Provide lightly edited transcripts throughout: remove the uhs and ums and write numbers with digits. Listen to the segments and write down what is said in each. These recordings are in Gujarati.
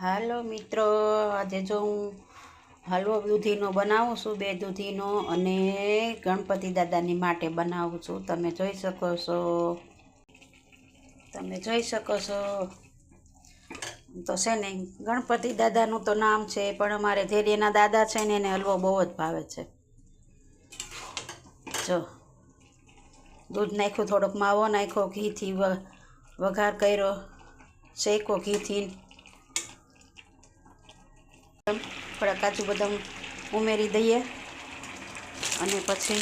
હાલો મિત્રો, આજે જો હું હલવો દૂધીનો બનાવું છું, બે દૂધીનો, અને ગણપતિ દાદાની માટે બનાવું છું. તમે જોઈ શકો છો તો છે ને ગણપતિ દાદાનું તો નામ છે, પણ અમારે ધૈર્યના દાદા છે ને એને હલવો બહુ જ ભાવે છે. જો દૂધ નાખ્યું, થોડોક માવો નાખ્યો, ઘીથી વઘાર કર્યો, શેકો ઘીથી, થોડા કાજુ બદામ ઉમેરી દઈએ અને પછી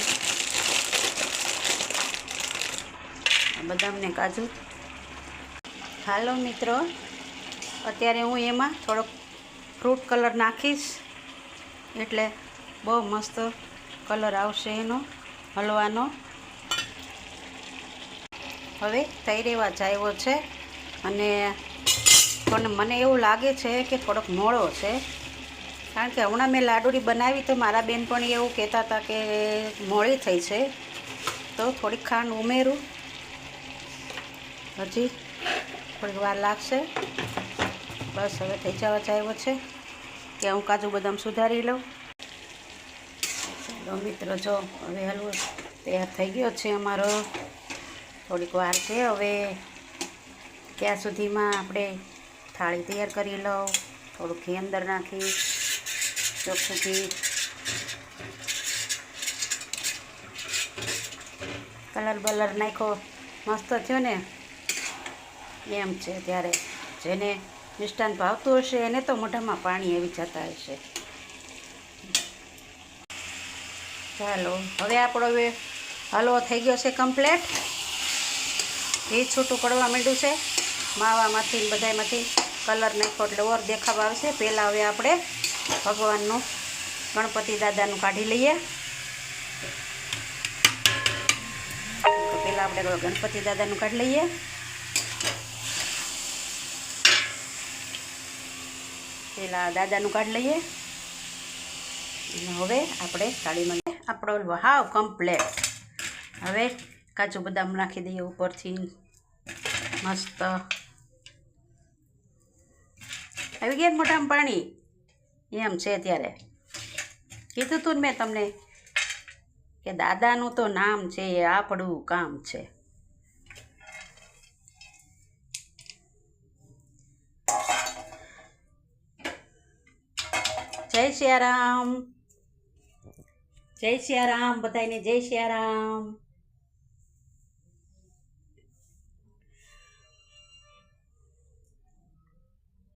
બદામને કાજુ. હાલો મિત્રો, અત્યારે હું એમાં થોડોક ફ્રૂટ કલર નાખીશ, એટલે બહુ મસ્ત કલર આવશે એનો હલવાનો. હવે થઈ રહેવા આવ્યો છે, અને મને એવું લાગે છે કે થોડોક મોળો છે, કારણ કે હમણાં મેં લાડુળી બનાવી તો મારા બેનપણી એવું કહેતા હતા કે મોળી થઈ છે, તો થોડીક ખાંડ ઉમેરું. હજી થોડીક વાર લાગશે. બસ હવે થઈ જવા આવ્યો છે કે હું કાજુ બદામ સુધારી લઉં. ચાલો મિત્રો, જો હવે હલવો તૈયાર થઈ ગયો છે અમારો. થોડીક વાર છે, હવે ત્યાં સુધીમાં આપણે થાળી તૈયાર કરી લઉં. થોડુંક ઘી અંદર નાખી, ચોખ્ખું ઘી, કલર બલર નાખ્યો, મસ્ત થયો ને એમ છે. ત્યારે જેને મિષ્ટાન ભાવતું હશે એને તો મોઢામાં પાણી આવી જતા હશે. ચાલો હવે આપણો હલવો થઈ ગયો છે કમ્પ્લેટ. ઘી છૂટું પડવા માંડ્યું છે માવામાંથી ને બધામાંથી. કલર નાખ્યો એટલે ઓર દેખાવ આવશે. પહેલાં હવે આપણે ભગવાનનું ગણપતિ દાદાનું કાઢી લઈએ. પહેલાં આપણે ગણપતિ દાદાનું કાઢી લઈએ. પહેલાં દાદાનું કાઢી લઈએ, અને હવે આપણે થાળીમાં આપણો હાવ કમ્પ્લેટ. હવે કાજુ બદામ નાખી દઈએ ઉપરથી. મસ્ત આવી ગયા મોઢામાં પાણી એમ છે. ત્યારે કીધું તું ને મેં તમને કે દાદાનું તો નામ છે, એ આપણું કામ છે. જય સિયારામ, જય સિયારામ, બધાને જય સિયારામ.